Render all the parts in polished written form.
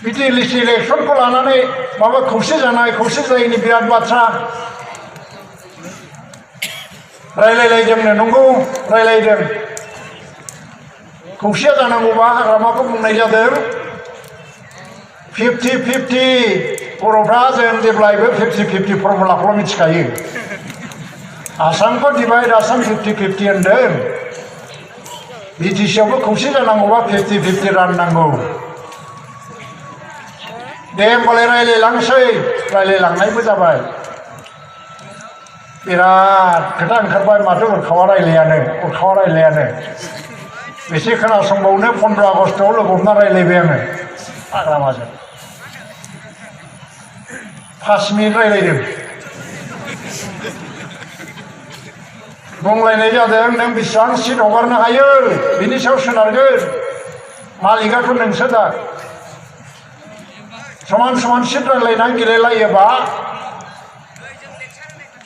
बिदि इलेक्सनखौ लानानै माबा खौसे जानाय खौसे जायैनि बिराद बाथ्रा रायलायलायदोंनो नंगौ रायलायदों खौसेया जानांगौबा हाग्रामाखौ बुंनाय जादों 50-50 बर'फ्रा जों जेब्लायबो 50-50 फर्मुलाखौल' मिथिखायो आसामखौ डिभाइड आसाम 50-50 होनदों बिटिसिआवबो खौसे जानांगौबा 50-50 राननांगौ दे होमबालाय रायलायलांसै रायलायलांनायबो जाबाय बिराद खोथा ओंखारबाय माथो उरखावा रायलायानो बेसे खोनासंबावनो 15 आगस्टआव लोगो हमना रायलायबाय आङो हाग्रामाजों 5 मिनिट रायलायदों बुंलायनाय जादों नों बेसेबां सिट हगारनो हायो बिनि सायाव सोनारगोन मालिकआथ' नोंसो दा समान समान सिट रायलायनानै गेलेलायोबा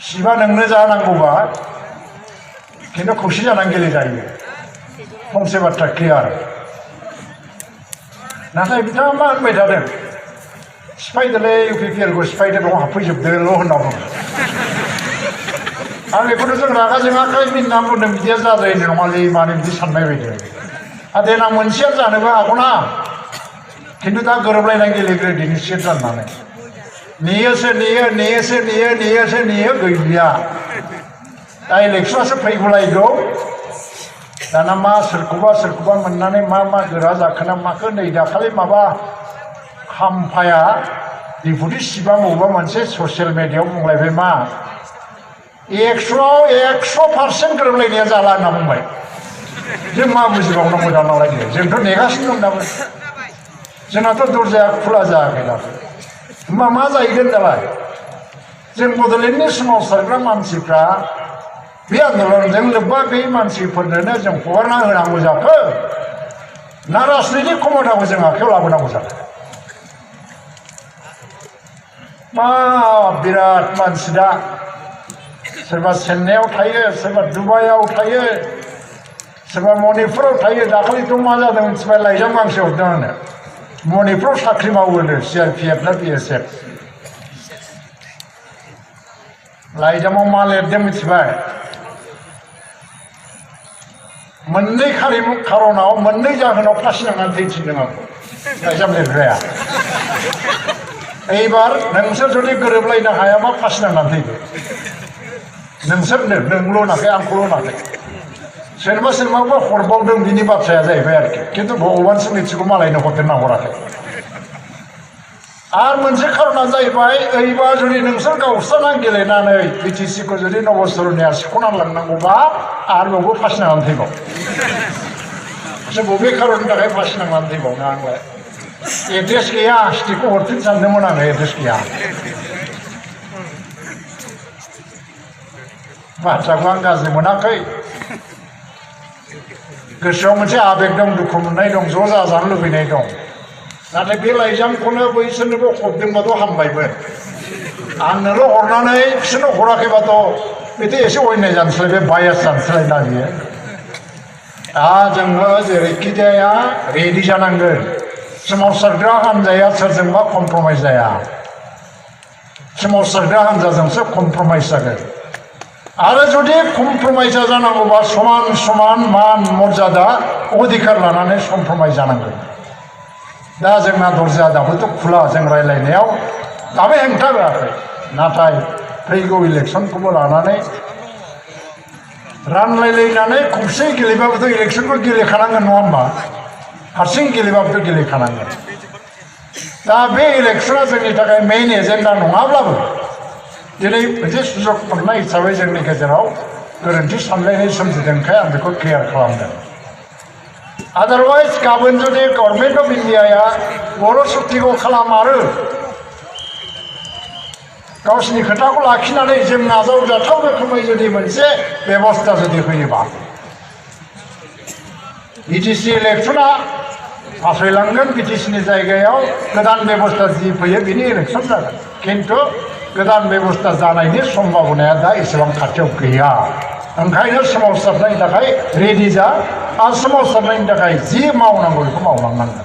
सिबा नोंनो जानांगौबा खिन्थु खौसे जानानै गेलेजायो फंसे बाथ्रा क्लियार नाथाय बिथाङा मा होनबाय थादों सिफायदोलै UPPLखौ सिफायदो दं हाबफैजोबदोल' होनना बुङो आं बेखौनो जों रागा जोङाखै मिनिना बुंदों बिदिया जाद्रायनाय नङालै मानो बिदि साननाय बायदि देनां मोनसेया जानोबो हागौना खिन्थु दा गोरोबलायनानै गेलेग्रो दिनै सिट राननानै नेयो गैलिया दा इलेक्सनासो फैगौलायगौ दाना मा सोरखौबा मोननानै मा गोरा जाखोना माखो नै दाखालि माबा खाम्फाया डिपुटि सिबां बबेबा मोनसे ससियेल मिडियायाव बुंलायबाय मा 100% गोरोबलायनाया जाला होनना बुंबाय जों मा बुजिबावनांगौ दानालाय जोंथ' नेगासिनो दं दाबो जोंनाथ' दरजाया खुला जायाखै दाबो होमबा मा जाहैगोन दालाय जों बड'लेण्डनि सोमावसारग्रा मानसिफ्रा बे आन्दलनजों लोब्बा बे मानसिफोरनो जों हगारना होनांगौ जाखो ना राजनितिक क्षमताखौ जों आखायाव लाबोनांगौ जाखो मा बिराद मानसि दा सोरबा चेन्नाइआव थायो सोरबा दुबाइआव थायो सोरबा मणिपुराव थायो दाखालिथ' मा जादों मिथिबाय लाइजाम गांसे हरदों आंनो मणिपुराव साख्रि मावोनो CRPF ना BSF लाइजामाव मा लिरदों मिथिबाय मोननै खारनाव मोननै जाहोनाव फासि नांनानै थैथिनदों आंखौ लाइजाम लिरग्राया एबार नोंसोर जुदि गोरोबलायनो हायाबा फासि नांनानै थैदो नोंसोरनो नोंल' होनाखै आंखौल' होनाखै सोरबाबा हरबावदों बिनि बाथ्राया जाहैबाय आरोखि खिन्थु भगबानसो मिथिगौ मालायनो हरदोंना हराखै आरो मोनसे खारना जाहैबाय ओइबा जुदि नोंसोर गावस्रानानै गेलेनानै बिटिसिखौ जुदि नबसरनिया सिख'नानै लांनांगौबा आरो बेयावबो फासि नांनानै थैबाव बबे खारननि थाखाय फासि नांनानै थैबावनो आंलाय एड्रेस गैया स्टिकखौ हरफिन सानदोंमोन आङो एड्रेस गैया बाथ्राखौ आं गाज्रि मोनाखै गोसोआव मोनसे आबेग दं दुखु मोननाय दं ज' जाजानो लुबैनाय दं नाथाय बे लाइजामखौनो बैसोरनोबो हरदोंबाथ' हामबायमोन आंनोल' हरनानै बिसोरनो हराखैबाथ' बेथ' एसे अयनाय जानोसैलाय बे बायास जानोसैलाय ना बियो जोंबो जेरैखि जाया रेडि जानांगोन सोमावसारग्रा हान्जाया सोरजोंबा कमप्रमाइज जाया सोमावसारग्रा हान्जाजोंसो कमप्रमाइज जागोन आरो जुदि कमप्रमाइजआ जानांगौबा समान मान मर्यादा अधिकार लानानै कमप्रमाइज जानांगोन दा जोंना दरजाया दाबोथ' खुला जों रायलायनायाव दाबो हेंथा होआखै नाथाय फैगौ इलेक्सनखौबो लानानै रानलायलायनानै खौसे गेलेबाबोथ' इलेक्सनखौ गेलेखानांगोन नङा होमबा हारसिं गेलेबाबोथ' गेलेखानांगोन दा बे इलेक्सना जोंनि थाखाय मेइन एजेन्डा नङाब्लाबो दिनै मोनसे सुजुग मोननाय हिसाबै जोंनि गेजेराव गोरोन्थि सानलायनाय सोमजिदोंखाय आं बेखौ क्लियार खालामदों आदारवाइज गाबोन जुदि गभर्नमेन्ट अफ इन्डियाया बर' सुक्तिखौ खालामारो गावसिनि खोथाखौ लाखिनानै जों नाजावजाथाव रोखोमै जुदि मोनसे बेबस्था जुदि होयोबा बिटिसि इलेक्सना फासयलांगोन बिटिसिनि जायगायाव गोदान बेबस्था जि फैयो बिनि इलेक्सन जागोन खिन्थु गोदान बेबस्था जानायनि सम्भावनाया दा एसेबां खाथियाव गैया ओंखायनो सोमावसारनायनि थाखाय रेडि जा आरो सोमावसारनायनि थाखाय जि मावनांगौ बेखौ मावलांनांगोन